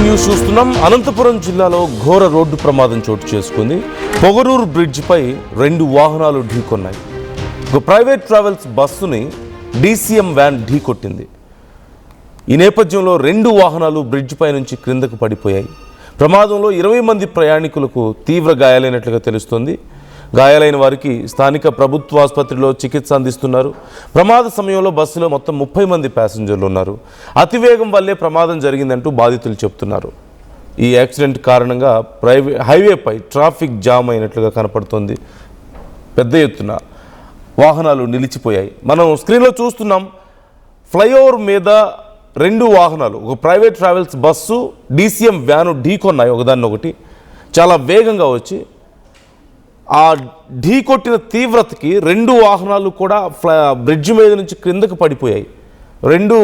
News చూస్తున్నాం. అనంతపురం జిల్లాలో ఘోర రోడ్డు ప్రమాదం చోటు చేసుకుంది. పొగరూరు బ్రిడ్జిపై 2 వాహనాలు ఢీకొన్నాయి. ఒక ప్రైవేట్ ట్రావెల్స్ బస్సుని డీసీఎం వ్యాన్ ఢీకొట్టింది. ఈ నేపథ్యంలో 2 వాహనాలు బ్రిడ్జిపై నుంచి క్రిందకు పడిపోయాయి. ప్రమాదంలో 20 మంది ప్రయాణికులకు తీవ్ర గాయాలైనట్లుగా తెలుస్తోంది. గాయాలైన వారికి స్థానిక ప్రభుత్వ ఆసుపత్రిలో చికిత్స అందిస్తున్నారు. ప్రమాద సమయంలో బస్సులో మొత్తం 30 మంది ప్యాసింజర్లు ఉన్నారు. అతివేగం వల్లే ప్రమాదం జరిగిందంటూ బాధితులు చెప్తున్నారు. ఈ యాక్సిడెంట్ కారణంగా హైవేపై ట్రాఫిక్ జామ్ అయినట్లుగా కనపడుతోంది. పెద్ద ఎత్తున వాహనాలు నిలిచిపోయాయి. మనం స్క్రీన్లో చూస్తున్నాం. ఫ్లైఓవర్ మీద 2 వాహనాలు, ఒక private travels bus, DCM van ఢీకొన్నాయి ఒకదాన్నొకటి. చాలా వేగంగా వచ్చి ఆ ఢీకొట్టిన తీవ్రతకి 2 వాహనాలు కూడా బ్రిడ్జ్ మీద నుంచి క్రిందకు పడిపోయాయి. 2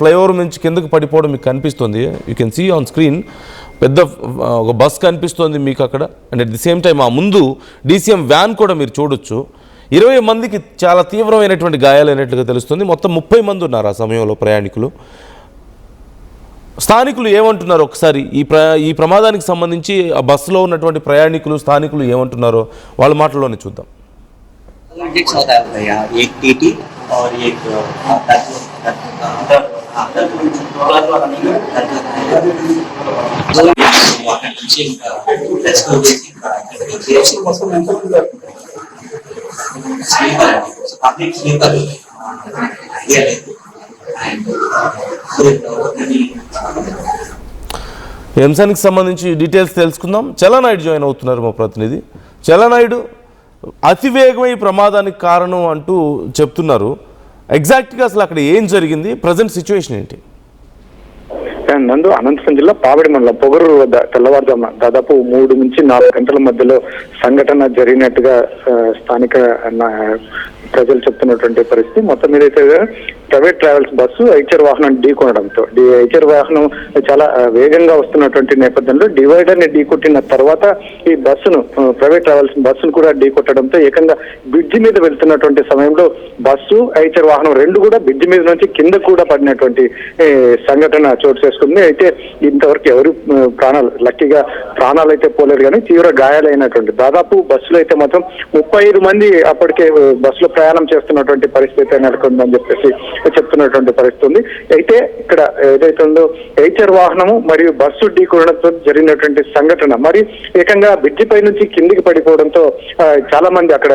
ఫ్లైఓవర్ నుంచి కిందకు పడిపోవడం మీకు కనిపిస్తుంది. You can see on screen. పెద్ద ఒక బస్ కనిపిస్తుంది మీకు అక్కడ. And at the same time ఆ ముందు డీసీఎం వ్యాన్ కూడా మీరు చూడొచ్చు. 20 మందికి చాలా తీవ్రమైనటువంటి గాయాలైనట్లుగా తెలుస్తుంది. మొత్తం 30 మంది ఉన్నారు ఆ సమయంలో ప్రయాణికులు. స్థానికులు ఏమంటున్నారు ఒకసారి ఈ ప్రమాదానికి సంబంధించి ఆ బస్సులో ఉన్నటువంటి ప్రయాణికులు, స్థానికులు ఏమంటున్నారో వాళ్ళ మాటల్లోనే చూద్దాం. ఈ అంశానికి సంబంధించి డీటెయిల్స్ తెలుసుకుందాం. చలనాయుడు జాయిన్ అవుతున్నారు మా ప్రతినిధి. చలనాయుడు, అతివేగమై ప్రమాదానికి కారణం అంటూ చెప్తున్నారు. ఎగ్జాక్ట్గా అసలు అక్కడ ఏం జరిగింది, ప్రజెంట్ సిచ్యువేషన్ ఏంటి? నందు, అనంతపురం జిల్లా పావడి మండలం పొగరూరు వద్ద తెల్లవారుజామున దాదాపు 3 నుంచి 4 గంటల మధ్యలో సంఘటన జరిగినట్టుగా స్థానిక ప్రజలు చెప్తున్నటువంటి పరిస్థితి. మొత్తం మీద అయితే ప్రైవేట్ ట్రావెల్స్ బస్సు ఐచర్ వాహనం ఢీకొనడంతో, ఐచర్ వాహనం చాలా వేగంగా వస్తున్నటువంటి నేపథ్యంలో డివైడర్ ని ఢీకొట్టిన తర్వాత ఈ బస్సును, ప్రైవేట్ ట్రావెల్స్ బస్సును కూడా ఢీకొట్టడంతో ఏకంగా బ్రిడ్జి మీద వెళ్తున్నటువంటి సమయంలో బస్సు, ఐచర్ వాహనం 2 కూడా బ్రిడ్జి మీద నుంచి కింద కూడా పడినటువంటి సంఘటన చోటు చేసుకుంది. అయితే ఇంతవరకు ఎవరు లక్కీగా ప్రాణాలు అయితే పోలేరు, కానీ తీవ్ర గాయాలైనటువంటి దాదాపు బస్సులో అయితే మాత్రం 35 మంది అప్పటికే బస్సులో ప్రయాణం చేస్తున్నటువంటి పరిస్థితి నెలకొందని చెప్పేసి చెప్తున్నటువంటి పరిస్థితి ఉంది. అయితే ఇక్కడ ఏదైతే ఉందో ఐచర్ వాహనము మరియు బస్సు ఢీకొనడంతో జరిగినటువంటి సంఘటన మరి ఏకంగా బ్రిడ్జి పై నుంచి కిందికి పడిపోవడంతో చాలా మంది అక్కడ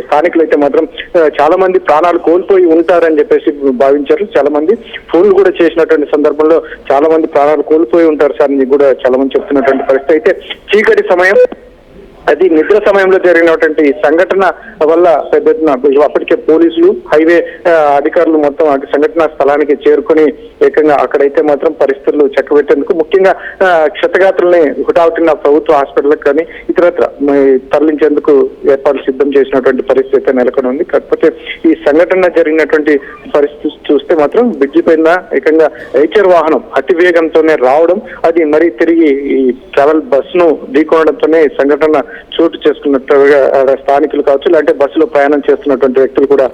స్థానికులు అయితే మాత్రం చాలా మంది ప్రాణాలు కోల్పోయి ఉంటారని చెప్పేసి భావించారు. చాలా మంది ఫోన్లు కూడా చేసినటువంటి సందర్భంలో చాలా మంది ప్రాణాలు కోల్పోయి ఉంటారు సార్ అని కూడా చాలా మంది చెప్తున్నటువంటి పరిస్థితి. అయితే చీకటి సమయం, అది నిద్ర సమయంలో జరిగినటువంటి సంఘటన వల్ల పెద్ద ఎత్తున అప్పటికే పోలీసులు, హైవే అధికారులు మొత్తం సంఘటన స్థలానికి చేరుకుని ఏకంగా అక్కడైతే మాత్రం పరిస్థితులు చక్కబెట్టేందుకు ముఖ్యంగా క్షతగాత్రుల్ని హుటాహుటిన ప్రభుత్వ హాస్పిటల్కి కానీ ఇతరత్ర తరలించేందుకు ఏర్పాట్లు సిద్ధం చేసినటువంటి పరిస్థితి నెలకొని ఉంది. కాకపోతే ఈ సంఘటన జరిగినటువంటి పరిస్థితి చూస్తే మాత్రం బ్రిడ్జి పైన ఏకంగా ఐచర్ వాహనం అతి వేగంతోనే రావడం, అది మరి తిరిగి ఈ ట్రావెల్ బస్సును ఢీకొనడంతోనే సంఘటన చోటు చేసుకున్నట్టుగా స్థానికులు కావచ్చు, లేదంటే బస్సులో ప్రయాణం చేస్తున్నటువంటి వ్యక్తులు కూడా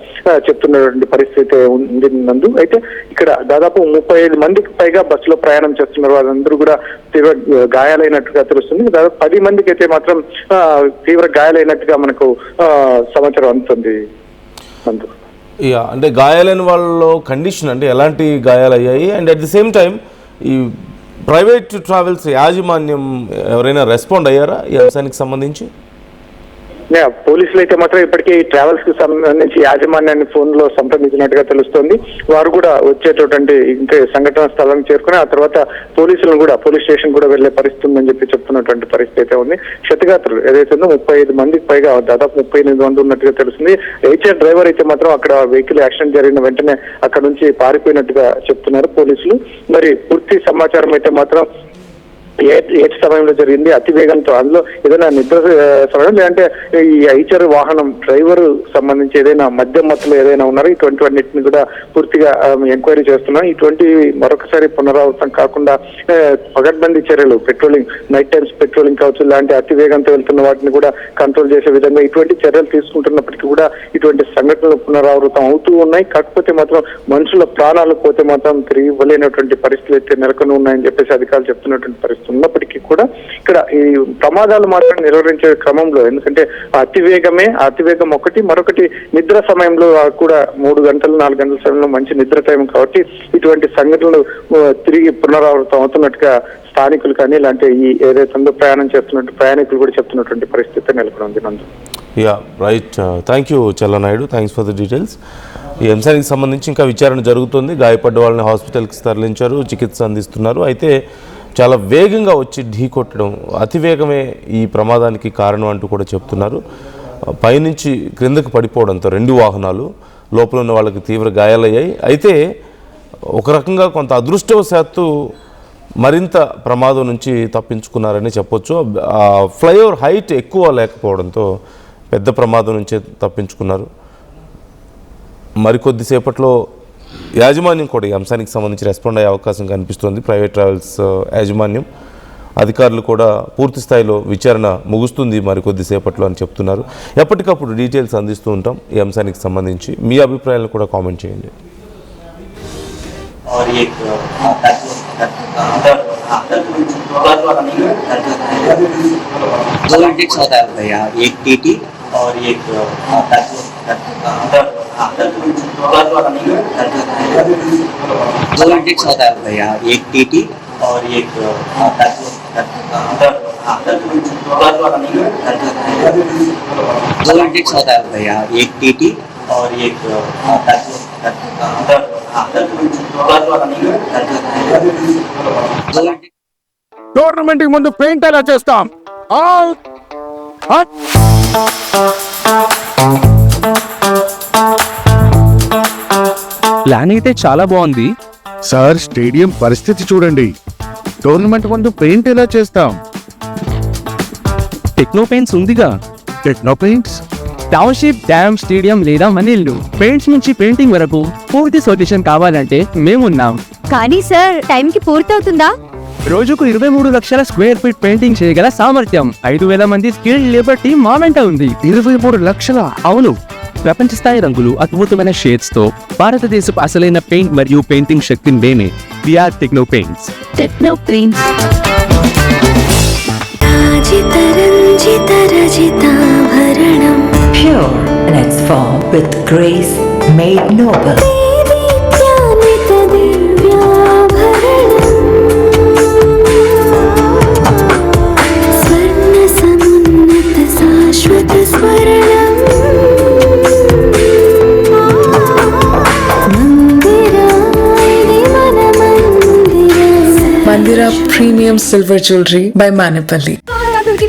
చెప్తున్నటువంటి పరిస్థితి ఉంది నందు. అయితే ఇక్కడ దాదాపు 35 మందికి పైగా బస్సులో ప్రయాణం చేస్తున్నారు. వాళ్ళందరూ కూడా తీవ్ర గాయాలైనట్టుగా తెలుస్తుంది. దాదాపు 10 మందికి అయితే మాత్రం తీవ్ర గాయాలైనట్టుగా మనకు సమాచారం అందుతుంది నందు. అంటే గాయాలైన వాళ్ళ కండిషన్ అంటే ఎలాంటి గాయాలయ్యాయి? And at the same time ఈ ప్రైవేట్ ట్రావెల్స్ యాజమాన్యం ఎవరైనా రెస్పాండ్ అయ్యారా ఈ అంశానికి సంబంధించి? పోలీసులు అయితే మాత్రం ఇప్పటికీ ట్రావెల్స్ కి సంబంధించి యాజమాన్యాన్ని ఫోన్ లో సంప్రదించినట్టుగా తెలుస్తోంది. వారు కూడా వచ్చేటటువంటి ఇంకా సంఘటన స్థలానికి చేరుకుని ఆ తర్వాత పోలీసులను కూడా పోలీస్ స్టేషన్ కూడా వెళ్లే పరిస్థితి ఉందని చెప్పి చెప్తున్నటువంటి పరిస్థితి అయితే ఉంది. క్షతగాత్రులు ఏదైతే ఉందో 35 మందికి పైగా, దాదాపు 38 మంది ఉన్నట్టుగా తెలుస్తుంది. హెచ్ఆర్ డ్రైవర్ అయితే మాత్రం అక్కడ వెహికల్ యాక్సిడెంట్ జరిగిన వెంటనే అక్కడ నుంచి పారిపోయినట్టుగా చెప్తున్నారు పోలీసులు. మరి పూర్తి సమాచారం అయితే మాత్రం ఏ సమయంలో జరిగింది, అతి వేగంతో, అందులో ఏదైనా నిద్ర సమయం లేదంటే ఈ ఐచర్ వాహనం డ్రైవర్ సంబంధించి ఏదైనా మద్యం మత్తులో ఏదైనా ఉన్నారో ఇటువంటి అన్నింటిని కూడా పూర్తిగా ఎంక్వైరీ చేస్తున్నాం. ఇటువంటి మరొకసారి పునరావృతం కాకుండా పగడ్బందీ చర్యలు, పెట్రోలింగ్, నైట్ టైమ్స్ పెట్రోలింగ్ కావచ్చు, ఇలాంటి అతి వేగంతో వెళ్తున్న వాటిని కూడా కంట్రోల్ చేసే విధంగా ఇటువంటి చర్యలు తీసుకుంటున్నప్పటికీ కూడా ఇటువంటి సంఘటనలు పునరావృతం అవుతూ ఉన్నాయి. కాకపోతే మాత్రం మనుషుల ప్రాణాలు పోతే మాత్రం తిరిగి ఇవ్వలేనటువంటి పరిస్థితులు అయితే నెలకొని ఉన్నాయని చెప్పేసి అధికారులు చెప్తున్నటువంటి పరిస్థితి ఉన్నప్పటికీ కూడా ఇక్కడ ఈ ప్రమాదాలు మాత్రం నిర్వహించే క్రమంలో, ఎందుకంటే అతివేగం ఒకటి, మరొకటి నిద్ర సమయంలో కూడా 3 గంటలు 4 గంటల సమయంలో మంచి నిద్ర టైం కాబట్టి ఇటువంటి సంఘటనలు తిరిగి పునరావృతం అవుతున్నట్టుగా స్థానికులు కానీ ఇలాంటి ఈ ఏదైతే ప్రయాణం చేస్తున్నట్టు ప్రయాణికులు కూడా చెప్తున్నటువంటి పరిస్థితి నెలకొని ఉంది. Nandu right, thank you Challanaidu, thanks for the details. ఈ అంశానికి సంబంధించి ఇంకా విచారణ జరుగుతుంది. గాయపడ్డ వాళ్ళని హాస్పిటల్కి తరలించారు, చికిత్స అందిస్తున్నారు. అయితే చాలా వేగంగా వచ్చి ఢీకొట్టడం, అతివేగమే ఈ ప్రమాదానికి కారణం అంటూ కూడా చెప్తున్నారు. పైనుంచి క్రిందకు పడిపోవడంతో 2 వాహనాలు, లోపల ఉన్న వాళ్ళకి తీవ్ర గాయాలయ్యాయి. అయితే ఒక రకంగా కొంత అదృష్టవశాత్తు మరింత ప్రమాదం నుంచి తప్పించుకున్నారని చెప్పొచ్చు. ఫ్లైఓవర్ హైట్ ఎక్కువ లేకపోవడంతో పెద్ద ప్రమాదం నుంచే తప్పించుకున్నారు. మరికొద్దిసేపట్లో యాజమాన్యం కూడా ఈ అంశానికి సంబంధించి రెస్పాండ్ అయ్యే అవకాశం కనిపిస్తుంది. ప్రైవేట్ ట్రావెల్స్ యాజమాన్యం అధికారులు కూడా పూర్తి స్థాయిలో విచారణ ముగుస్తుంది మరికొద్దిసేపట్లో అని చెప్తున్నారు. ఎప్పటికప్పుడు డీటెయిల్స్ అందిస్తూ ఉంటాం ఈ అంశానికి సంబంధించి. మీ అభిప్రాయాలను కూడా కామెంట్ చేయండి. और एक होता है भैया, एक टीटी और एक होता है भैया, एक टीटी और एक టోర్నమెంట్ కి ముందు పెయింట్ ఎలా చేస్తాం. ప్లాన్ అయితే చాలా బాగుంది సార్, స్టేడియం పరిస్థితి చూడండి. టోర్నమెంట్ ముందు పెయింట్ ఎలా చేస్తాం. టెక్నో పెయింట్స్ ఉందిగా. Techno paints, township, dam, stadium లేదా మనీళ్ళు, పెయింట్స్ నుంచి పెయింటింగ్ వరకు పూర్తి సొల్యూషన్ కావాలంటే మేమున్నాం. కానీ సార్, టైంకి పూర్తవుతుందా? రోజుకు 23 లక్షల స్క్వేర్ ఫీట్ పెయింటింగ్ చేయగల సామర్థ్యం, 5,000 మంది స్కిల్డ్ లేబర్ టీమ్ మా వెంట ఉంది. 23 లక్షల? అవును, ప్రపంచ స్థాయి రంగులు, అద్భుతమైన షేడ్స్ తో భారతదేశపు అసలైన పెయింట్ మరియు పెయింటింగ్ శక్తిని మేమే. VR techno paints. Techno paints. Pure in its form with grace made noble. Mandira Premium Silver Jewelry by Manipali.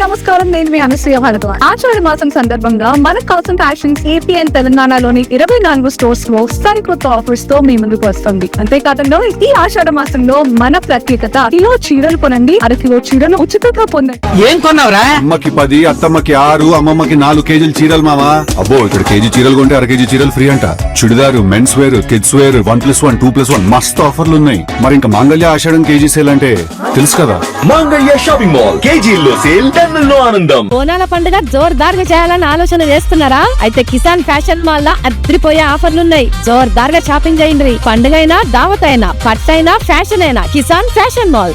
నమస్కారం, నేను మీ అనసూయ భరద్వాజ్. ఆషాఢ మాసం సందర్భంగా మన కాసన్ ఫ్యాషన్స్ ఏపీ అండ్ తెలంగాణలోని 24 స్టోర్స్ లో సరికొత్త ఆఫర్స్ తో మీ ముందుకు వస్తుంది. అంతేకాదంలో ఈ ఆషాఢ మాసంలో మన ప్రత్యేకత, కిలో చీరలు కొనండి, అరకిలో చీరలు ఉచితంగా పొందండి. ఏం కొన్నావురా? అమ్మకి 10, అత్తమ్మకి 6, అమ్మమ్మకి 4 కేజీలు చీరలు మావా. అబ్బో, ఇక్కడ కేజీ చీరలు కొంటే 1 కేజీ చీరలు ఫ్రీ అంట. Churidar, men's wear, kids wear 1+1, 2+1 మస్తు ఆఫర్లు ఉన్నాయి. మరి ఇంకా మాంగళ్య ఆషాఢం కేజీ సేల్ అంటే తెలుసు కదా. మాంగళ్య షాపింగ్ మాల్ కేజీల్లో సేల్, టన్నుల్లో ఆనందం. బోనాల పండుగ జోర్దార్ గా చేయాలని ఆలోచన చేస్తున్నారా? అయితే కిసాన్ ఫ్యాషన్ మాల్ లా అద్రిపోయే ఆఫర్లున్నాయి. జోర్దార్ గా షాపింగ్ చేయండి. పండుగ అయినా, దావత్ అయినా, పట్టు అయినా, ఫ్యాషన్ అయినా కిసాన్ ఫ్యాషన్ మాల్.